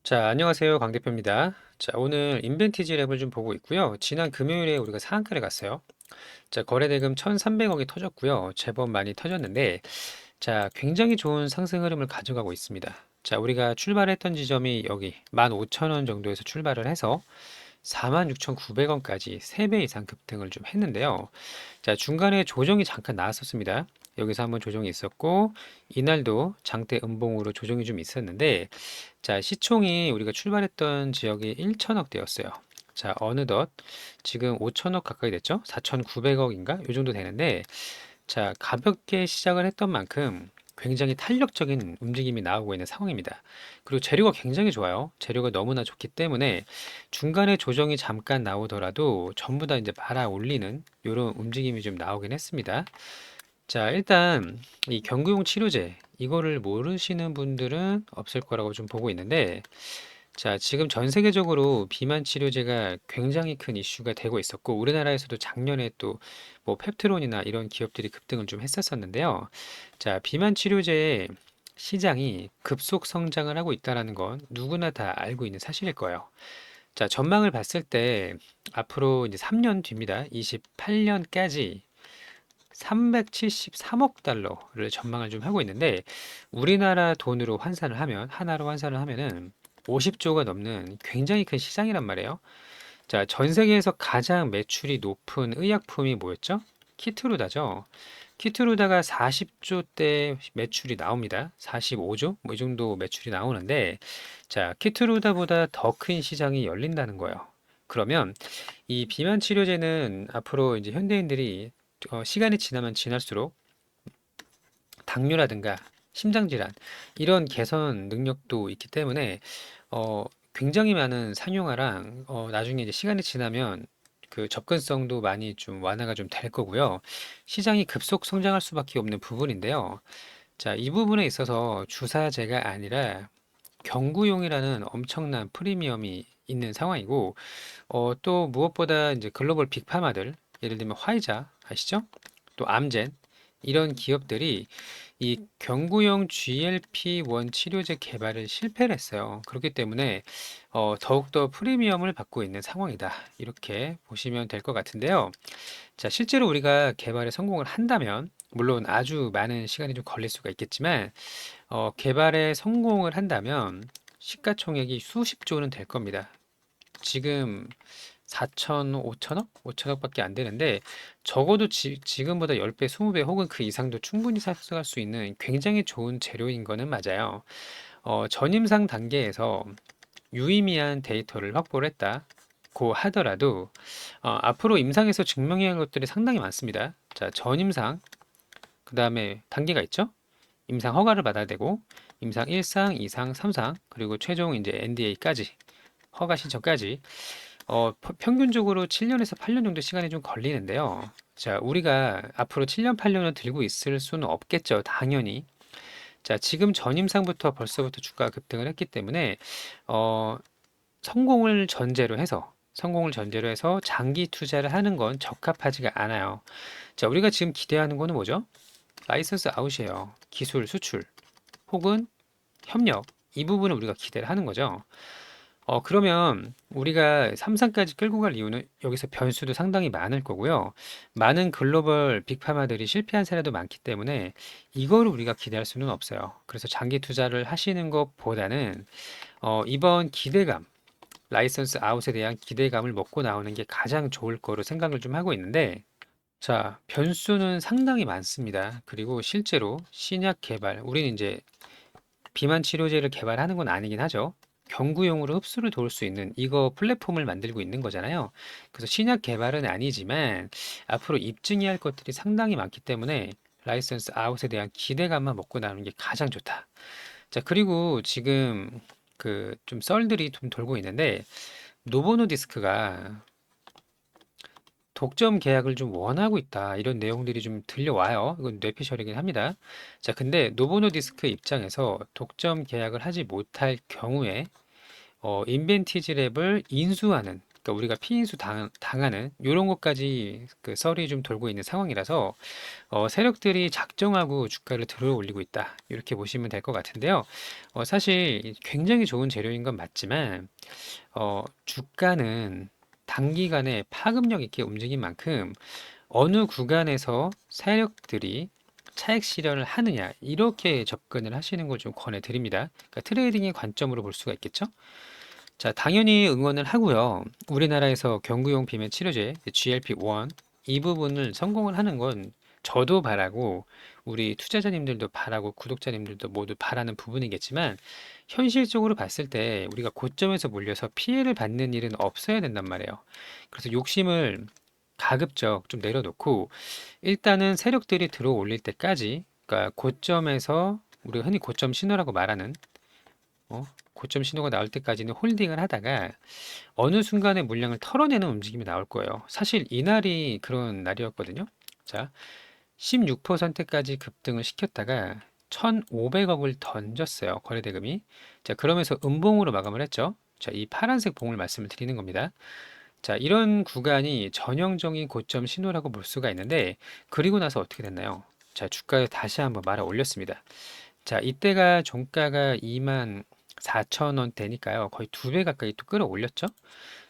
자, 안녕하세요. 강 대표입니다. 자, 오늘 인벤티지 랩을 좀 보고 있고요. 지난 금요일에 우리가 상한가를 갔어요. 자, 거래 대금 1,300억이 터졌고요. 제법 많이 터졌는데, 자, 굉장히 좋은 상승 흐름을 가져가고 있습니다. 자, 우리가 출발했던 지점이 여기 15,000원 정도에서 출발을 해서 46,900원까지 3배 이상 급등을 좀 했는데요. 자, 중간에 조정이 잠깐 나왔었습니다. 여기서 한번 조정이 있었고, 이날도 장대 음봉으로 조정이 좀 있었는데, 자, 시총이 우리가 출발했던 지역이 1천억대였어요. 자, 어느덧 지금 5천억 가까이 됐죠? 4,900억인가? 요 정도 되는데, 자, 가볍게 시작을 했던 만큼 굉장히 탄력적인 움직임이 나오고 있는 상황입니다. 그리고 재료가 굉장히 좋아요. 재료가 너무나 좋기 때문에 중간에 조정이 잠깐 나오더라도 전부 다 이제 말아 올리는 이런 움직임이 좀 나오긴 했습니다. 자, 일단 이 경구용 치료제 이거를 모르시는 분들은 없을 거라고 좀 보고 있는데, 자, 지금 전 세계적으로 비만 치료제가 굉장히 큰 이슈가 되고 있었고, 우리나라에서도 작년에 또 뭐 펩트론이나 이런 기업들이 급등을 좀 했었었는데요. 자, 비만 치료제의 시장이 급속 성장을 하고 있다는 건 누구나 다 알고 있는 사실일 거예요. 자, 전망을 봤을 때 앞으로 이제 3년 뒤입니다. 28년까지 373억 달러를 전망을 좀 하고 있는데, 우리나라 돈으로 환산을 하면, 하나로 환산을 하면은 50조가 넘는 굉장히 큰 시장이란 말이에요. 자, 전 세계에서 가장 매출이 높은 의약품이 뭐였죠? 키트루다죠. 키트루다가 40조대 매출이 나옵니다. 45조? 뭐 이 정도 매출이 나오는데, 자, 키트루다보다 더 큰 시장이 열린다는 거예요. 그러면 이 비만 치료제는 앞으로 이제 현대인들이 시간이 지나면 지날수록 당뇨라든가 심장질환 이런 개선 능력도 있기 때문에 어, 굉장히 많은 상용화랑 나중에 이제 시간이 지나면 그 접근성도 많이 좀 완화가 좀 될 거고요. 시장이 급속 성장할 수밖에 없는 부분인데요. 자, 이 부분에 있어서 주사제가 아니라 경구용이라는 엄청난 프리미엄이 있는 상황이고, 또 무엇보다 이제 글로벌 빅파마들, 예를 들면 화이자 아시죠? 또 암젠 이런 기업들이 이 경구용 GLP-1 치료제 개발을 실패를 했어요. 그렇기 때문에 더욱더 프리미엄을 받고 있는 상황이다. 이렇게 보시면 될 것 같은데요. 자, 실제로 우리가 개발에 성공을 한다면, 물론 아주 많은 시간이 좀 걸릴 수가 있겠지만, 개발에 성공을 한다면 시가총액이 수십 조는 될 겁니다. 지금 4천, 5천억? 5천억밖에 안 되는데 적어도 지금보다 10배, 20배 혹은 그 이상도 충분히 샀을 수 있는 굉장히 좋은 재료인 거는 맞아요. 전임상 단계에서 유의미한 데이터를 확보를 했다고 하더라도 앞으로 임상에서 증명해야 할 것들이 상당히 많습니다. 자, 전임상, 그 다음에 단계가 있죠? 임상 허가를 받아야 되고 임상 1상, 2상, 3상, 그리고 최종 이제 NDA까지 허가 신청까지 평균적으로 7년에서 8년 정도 시간이 좀 걸리는데요. 자, 우리가 앞으로 7년, 8년을 들고 있을 수는 없겠죠. 당연히. 자, 지금 전임상부터 벌써부터 주가가 급등을 했기 때문에, 어, 성공을 전제로 해서 장기 투자를 하는 건 적합하지가 않아요. 자, 우리가 지금 기대하는 거는 뭐죠? 라이선스 아웃이에요. 기술 수출 혹은 협력. 이 부분을 우리가 기대를 하는 거죠. 그러면 우리가 삼상까지 끌고 갈 이유는 여기서 변수도 상당히 많을 거고요. 많은 글로벌 빅파마들이 실패한 사례도 많기 때문에 이거를 우리가 기대할 수는 없어요. 그래서 장기 투자를 하시는 것보다는 이번 기대감, 라이선스 아웃에 대한 기대감을 먹고 나오는 게 가장 좋을 거로 생각을 좀 하고 있는데, 자, 변수는 상당히 많습니다. 그리고 실제로 신약 개발, 우리는 이제 비만 치료제를 개발하는 건 아니긴 하죠. 경구용으로 흡수를 도울 수 있는 이거 플랫폼을 만들고 있는 거잖아요. 그래서 신약 개발은 아니지만 앞으로 입증해야 할 것들이 상당히 많기 때문에 라이선스 아웃에 대한 기대감만 먹고 나오는 게 가장 좋다. 자, 그리고 지금 그 좀 썰들이 좀 돌고 있는데 노보노디스크가 독점 계약을 좀 원하고 있다. 이런 내용들이 좀 들려와요. 이건 뇌피셜이긴 합니다. 자, 근데 노보노디스크 입장에서 독점 계약을 하지 못할 경우에 인벤티지 랩을 인수하는 그러니까 우리가 피인수 당하는 이런 것까지 그 썰이 좀 돌고 있는 상황이라서 세력들이 작정하고 주가를 들어 올리고 있다. 이렇게 보시면 될 것 같은데요. 사실 굉장히 좋은 재료인 건 맞지만 주가는 단기간에 파급력 있게 움직인 만큼 어느 구간에서 세력들이 차익 실현을 하느냐 이렇게 접근을 하시는 걸 좀 권해드립니다. 그러니까 트레이딩의 관점으로 볼 수가 있겠죠. 자, 당연히 응원을 하고요. 우리나라에서 경구용 비만 치료제 GLP-1 이 부분을 성공을 하는 건 저도 바라고 우리 투자자님들도 바라고 구독자님들도 모두 바라는 부분이겠지만 현실적으로 봤을 때 우리가 고점에서 몰려서 피해를 받는 일은 없어야 된단 말이에요. 그래서 욕심을 가급적 좀 내려놓고 일단은 세력들이 들어 올릴 때까지 그러니까 고점에서 우리가 흔히 고점 신호라고 말하는 고점 신호가 나올 때까지는 홀딩을 하다가 어느 순간에 물량을 털어내는 움직임이 나올 거예요. 사실 이날이 그런 날이었거든요. 자, 16%까지 급등을 시켰다가 1,500억을 던졌어요. 거래대금이. 자, 그러면서 음봉으로 마감을 했죠. 자, 이 파란색 봉을 말씀을 드리는 겁니다. 자, 이런 구간이 전형적인 고점 신호라고 볼 수가 있는데, 그리고 나서 어떻게 됐나요? 자, 주가에 다시 한번 말아 올렸습니다. 자, 이때가 종가가 24,000원대니까요. 거의 2배 가까이 또 끌어올렸죠?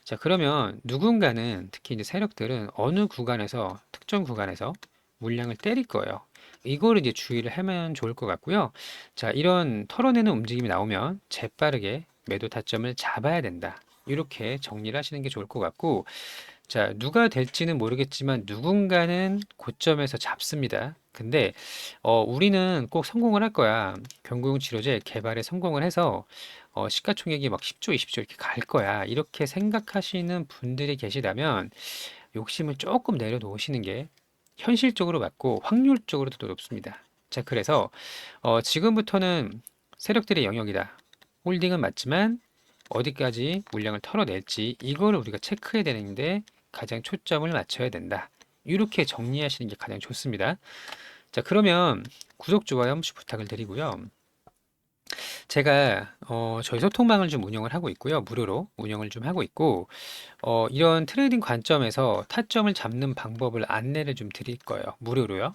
자, 그러면 누군가는 특히 이제 세력들은 어느 구간에서, 특정 구간에서 물량을 때릴 거예요. 이거를 이제 주의를 하면 좋을 것 같고요. 자, 이런 털어내는 움직임이 나오면 재빠르게 매도 타점을 잡아야 된다. 이렇게 정리를 하시는 게 좋을 것 같고, 자, 누가 될지는 모르겠지만 누군가는 고점에서 잡습니다. 근데 우리는 꼭 성공을 할 거야. 경구용 치료제 개발에 성공을 해서 시가총액이 막 10조, 20조 이렇게 갈 거야. 이렇게 생각하시는 분들이 계시다면 욕심을 조금 내려놓으시는 게 현실적으로 맞고 확률적으로도 더 높습니다. 자, 그래서 지금부터는 세력들의 영역이다. 홀딩은 맞지만 어디까지 물량을 털어낼지 이거를 우리가 체크해야 되는데 가장 초점을 맞춰야 된다. 이렇게 정리하시는 게 가장 좋습니다. 자, 그러면 구독, 좋아요 한 번씩 부탁을 드리고요. 제가 저희 소통방을 좀 운영을 하고 있고요. 무료로 운영을 좀 하고 있고 이런 트레이딩 관점에서 타점을 잡는 방법을 안내를 좀 드릴 거예요. 무료로요.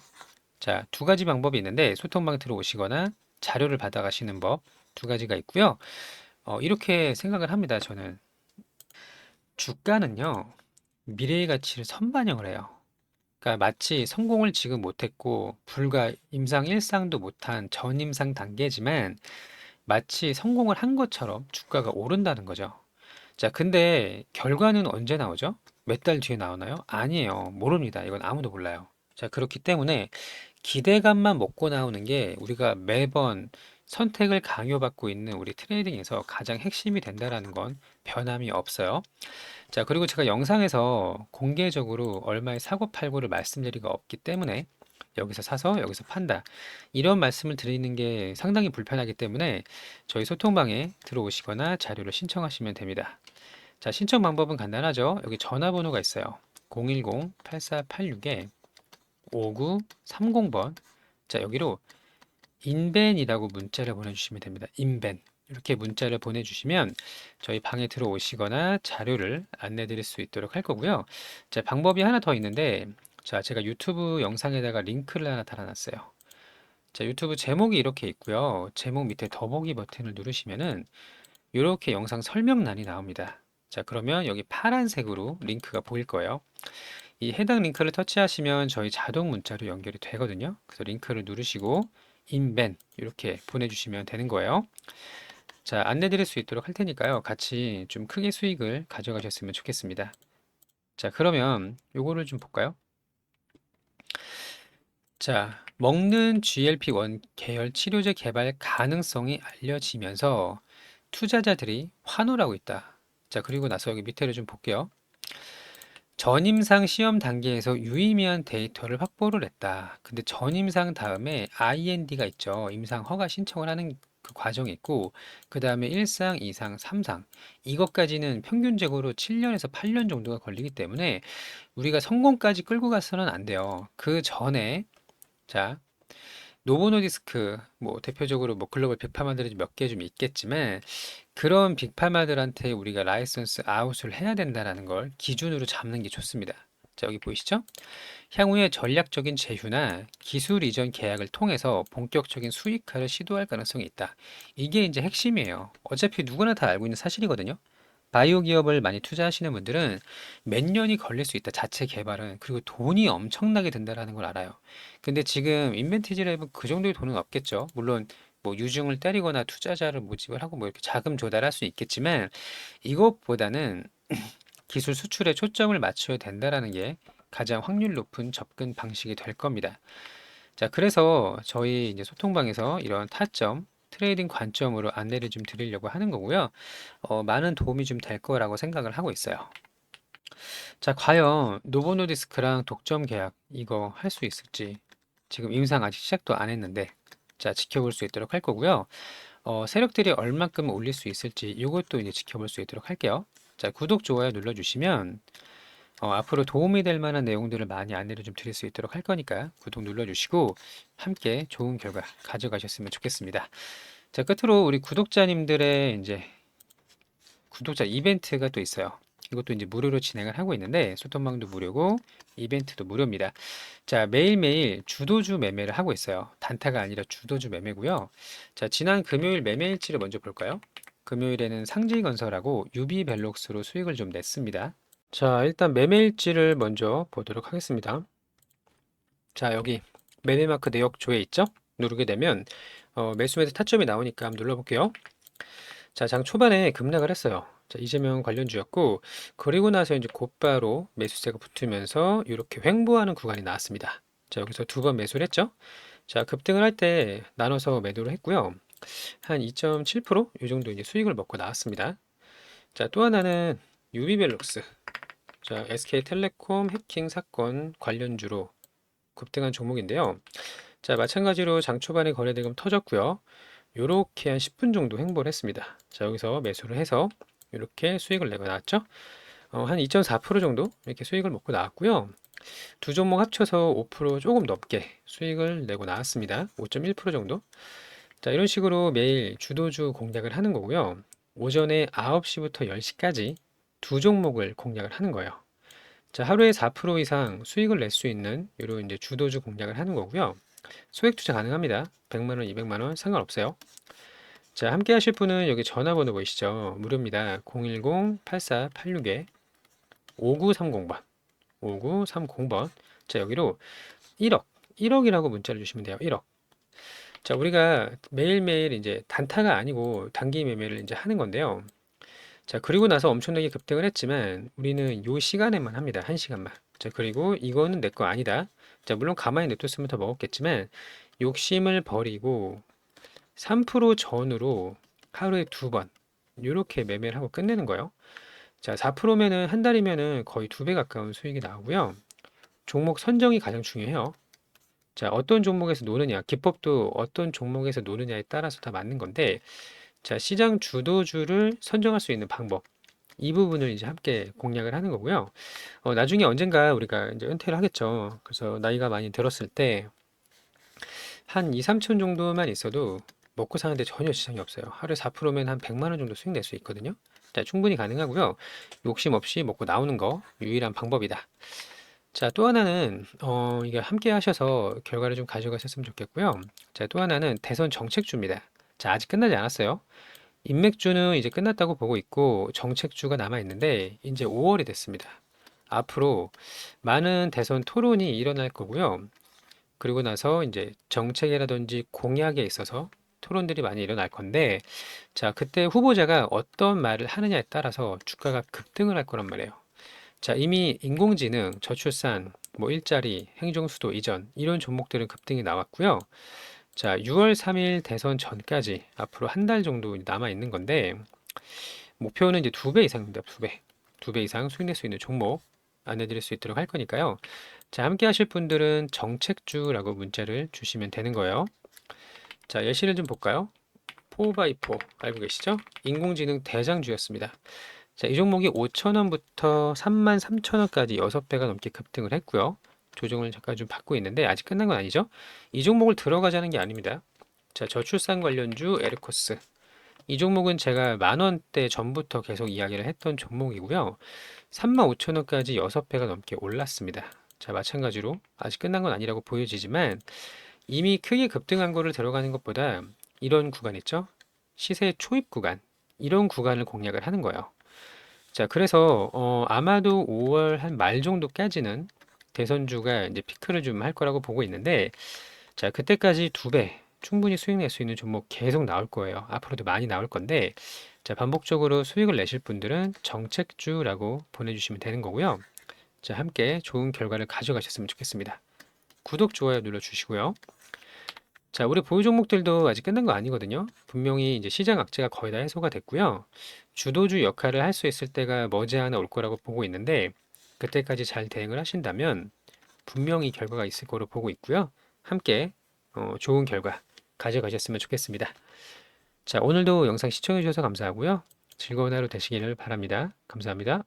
자, 두 가지 방법이 있는데 소통방 들어오시거나 자료를 받아가시는 법 두 가지가 있고요. 이렇게 생각을 합니다. 저는 주가는요, 미래의 가치를 선반영을 해요. 그러니까 마치 성공을 지금 못했고 불과 임상 1상도 못한 전임상 단계지만 마치 성공을 한 것처럼 주가가 오른다는 거죠. 자, 근데 결과는 언제 나오죠? 몇 달 뒤에 나오나요? 아니에요. 모릅니다. 이건 아무도 몰라요. 자, 그렇기 때문에 기대감만 먹고 나오는 게 우리가 매번 선택을 강요받고 있는 우리 트레이딩에서 가장 핵심이 된다라는 건 변함이 없어요. 자, 그리고 제가 영상에서 공개적으로 얼마에 사고 팔고를 말씀드리가 없기 때문에 여기서 사서 여기서 판다. 이런 말씀을 드리는 게 상당히 불편하기 때문에 저희 소통방에 들어오시거나 자료를 신청하시면 됩니다. 자, 신청 방법은 간단하죠. 여기 전화번호가 있어요. 010-8486-5930번. 자, 여기로 인벤이라고 문자를 보내주시면 됩니다. 인벤. 이렇게 문자를 보내주시면 저희 방에 들어오시거나 자료를 안내 드릴 수 있도록 할 거고요. 자, 방법이 하나 더 있는데, 자, 제가 유튜브 영상에다가 링크를 하나 달아놨어요. 자, 유튜브 제목이 이렇게 있고요. 제목 밑에 더보기 버튼을 누르시면은 이렇게 영상 설명란이 나옵니다. 자, 그러면 여기 파란색으로 링크가 보일 거예요. 이 해당 링크를 터치하시면 저희 자동 문자로 연결이 되거든요. 그래서 링크를 누르시고 인벤 이렇게 보내주시면 되는 거예요. 자, 안내 드릴 수 있도록 할 테니까요. 같이 좀 크게 수익을 가져가셨으면 좋겠습니다. 자, 그러면 요거를 좀 볼까요? 자, 먹는 GLP-1 계열 치료제 개발 가능성이 알려지면서 투자자들이 환호하고 있다. 자, 그리고 나서 여기 밑에를 좀 볼게요. 전임상 시험 단계에서 유의미한 데이터를 확보를 했다. 근데 전임상 다음에 IND가 있죠. 임상 허가 신청을 하는 그 과정이 있고, 그 다음에 1상, 2상, 3상. 이것까지는 평균적으로 7년에서 8년 정도가 걸리기 때문에 우리가 성공까지 끌고 가서는 안 돼요. 그 전에, 자, 노보노디스크, 뭐 대표적으로 뭐 글로벌 100파 만들어진 몇 개 좀 있겠지만, 그런 빅파마들한테 우리가 라이선스 아웃을 해야 된다라는 걸 기준으로 잡는 게 좋습니다. 자, 여기 보이시죠? 향후에 전략적인 제휴나 기술 이전 계약을 통해서 본격적인 수익화를 시도할 가능성이 있다. 이게 이제 핵심이에요. 어차피 누구나 다 알고 있는 사실이거든요. 바이오 기업을 많이 투자하시는 분들은 몇 년이 걸릴 수 있다. 자체 개발은. 그리고 돈이 엄청나게 든다라는 걸 알아요. 근데 지금 인벤티지 랩은 그 정도의 돈은 없겠죠. 물론 뭐 유중을 때리거나 투자자를 모집을 하고 뭐 이렇게 자금 조달할 수 있겠지만 이것보다는 기술 수출에 초점을 맞춰야 된다라는 게 가장 확률 높은 접근 방식이 될 겁니다. 자, 그래서 저희 이제 소통방에서 이런 타점, 트레이딩 관점으로 안내를 좀 드리려고 하는 거고요. 많은 도움이 좀 될 거라고 생각을 하고 있어요. 자, 과연 노보노디스크랑 독점 계약 이거 할 수 있을지 지금 임상 아직 시작도 안 했는데 자, 지켜볼 수 있도록 할 거고요. 세력들이 얼만큼 올릴 수 있을지 이것도 이제 지켜볼 수 있도록 할게요. 자, 구독, 좋아요 눌러주시면 앞으로 도움이 될 만한 내용들을 많이 안내를 좀 드릴 수 있도록 할 거니까 구독 눌러주시고 함께 좋은 결과 가져가셨으면 좋겠습니다. 자, 끝으로 우리 구독자님들의 이제 구독자 이벤트가 또 있어요. 이것도 이제 무료로 진행을 하고 있는데 소통방도 무료고 이벤트도 무료입니다. 자, 매일매일 주도주 매매를 하고 있어요. 단타가 아니라 주도주 매매고요. 자, 지난 금요일 매매일치를 먼저 볼까요? 금요일에는 상지건설하고 유비벨록스로 수익을 좀 냈습니다. 자, 일단 매매일지를 먼저 보도록 하겠습니다. 자, 여기 매매마크 내역 조회 있죠? 누르게 되면 매수 매수 타점이 나오니까 한번 눌러볼게요. 자, 장 초반에 급락을 했어요. 자, 이재명 관련주였고, 그리고 나서 이제 곧바로 매수세가 붙으면서 이렇게 횡보하는 구간이 나왔습니다. 자, 여기서 두 번 매수를 했죠? 자, 급등을 할 때 나눠서 매도를 했고요. 한 2.7%? 이 정도 이제 수익을 먹고 나왔습니다. 자, 또 하나는 유비벨록스. 자, SK텔레콤 해킹 사건 관련주로 급등한 종목인데요. 자, 마찬가지로 장 초반에 거래대금 터졌고요. 요렇게 한 10분 정도 횡보를 했습니다. 자, 여기서 매수를 해서 이렇게 수익을 내고 나왔죠. 한 2.4% 정도 이렇게 수익을 먹고 나왔고요. 두 종목 합쳐서 5% 조금 넘게 수익을 내고 나왔습니다. 5.1% 정도. 자, 이런 식으로 매일 주도주 공략을 하는 거고요. 오전에 9시부터 10시까지 두 종목을 공략을 하는 거예요. 자, 하루에 4% 이상 수익을 낼 수 있는 이런 이제 주도주 공략을 하는 거고요. 소액 투자 가능합니다. 100만 원, 200만 원 상관없어요. 자, 함께 하실 분은 여기 전화번호 보이시죠? 무료입니다. 010-8486에 5930번. 5930번. 자, 여기로 1억, 1억이라고 문자를 주시면 돼요. 1억. 자, 우리가 매일매일 이제 단타가 아니고 단기 매매를 이제 하는 건데요. 자, 그리고 나서 엄청나게 급등을 했지만 우리는 요 시간에만 합니다. 1시간만. 자, 그리고 이거는 내 거 아니다. 자, 물론 가만히 냅뒀으면 더 먹었겠지만 욕심을 버리고 3% 전후로 하루에 두 번 이렇게 매매를 하고 끝내는 거예요. 자, 4%면은 한 달이면은 거의 두 배 가까운 수익이 나오고요. 종목 선정이 가장 중요해요. 자, 어떤 종목에서 노느냐, 기법도 어떤 종목에서 노느냐에 따라서 다 맞는 건데, 자, 시장 주도주를 선정할 수 있는 방법. 이 부분을 이제 함께 공략을 하는 거고요. 나중에 언젠가 우리가 이제 은퇴를 하겠죠. 그래서 나이가 많이 들었을 때 한 2, 3천 정도만 있어도 먹고 사는데 전혀 지장이 없어요. 하루에 4%면 한 100만 원 정도 수익 낼 수 있거든요. 자, 충분히 가능하고요. 욕심 없이 먹고 나오는 거 유일한 방법이다. 자, 또 하나는 이게 함께 하셔서 결과를 좀 가져가셨으면 좋겠고요. 자, 또 하나는 대선 정책주입니다. 자, 아직 끝나지 않았어요. 인맥주는 이제 끝났다고 보고 있고 정책주가 남아 있는데 이제 5월이 됐습니다. 앞으로 많은 대선 토론이 일어날 거고요. 그리고 나서 이제 정책이라든지 공약에 있어서 토론들이 많이 일어날 건데, 자, 그때 후보자가 어떤 말을 하느냐에 따라서 주가가 급등을 할 거란 말이에요. 자, 이미 인공지능, 저출산, 뭐 일자리, 행정수도 이전 이런 종목들은 급등이 나왔고요. 자, 6월 3일 대선 전까지 앞으로 한 달 정도 남아 있는 건데 목표는 이제 두 배 이상입니다. 두 배. 두 배 이상 수익 낼 수 있는 종목 안내드릴 수 있도록 할 거니까요. 자, 함께 하실 분들은 정책주라고 문자를 주시면 되는 거예요. 자, 예시를 좀 볼까요? 4x4 알고 계시죠? 인공지능 대장주였습니다. 자, 이 종목이 5,000원부터 33,000원까지 6배가 넘게 급등을 했고요. 조정을 잠깐 좀 받고 있는데 아직 끝난 건 아니죠? 이 종목을 들어가자는 게 아닙니다. 자, 저출산 관련주 에르코스. 이 종목은 제가 만 원대 전부터 계속 이야기를 했던 종목이고요. 35,000원까지 6배가 넘게 올랐습니다. 자, 마찬가지로 아직 끝난 건 아니라고 보여지지만 이미 크게 급등한 거를 들어가는 것보다 이런 구간 있죠? 시세 초입 구간. 이런 구간을 공략을 하는 거예요. 자, 그래서 아마도 5월 한 말 정도까지는 대선주가 이제 피크를 좀 할 거라고 보고 있는데, 자, 그때까지 2배 충분히 수익 낼 수 있는 종목 계속 나올 거예요. 앞으로도 많이 나올 건데, 자, 반복적으로 수익을 내실 분들은 정책주라고 보내주시면 되는 거고요. 자, 함께 좋은 결과를 가져가셨으면 좋겠습니다. 구독, 좋아요 눌러주시고요. 자, 우리 보유 종목들도 아직 끝난 거 아니거든요. 분명히 이제 시장 악재가 거의 다 해소가 됐고요. 주도주 역할을 할 수 있을 때가 머지않아 올 거라고 보고 있는데, 그때까지 잘 대응을 하신다면 분명히 결과가 있을 거로 보고 있고요. 함께 좋은 결과 가져가셨으면 좋겠습니다. 자, 오늘도 영상 시청해 주셔서 감사하고요. 즐거운 하루 되시기를 바랍니다. 감사합니다.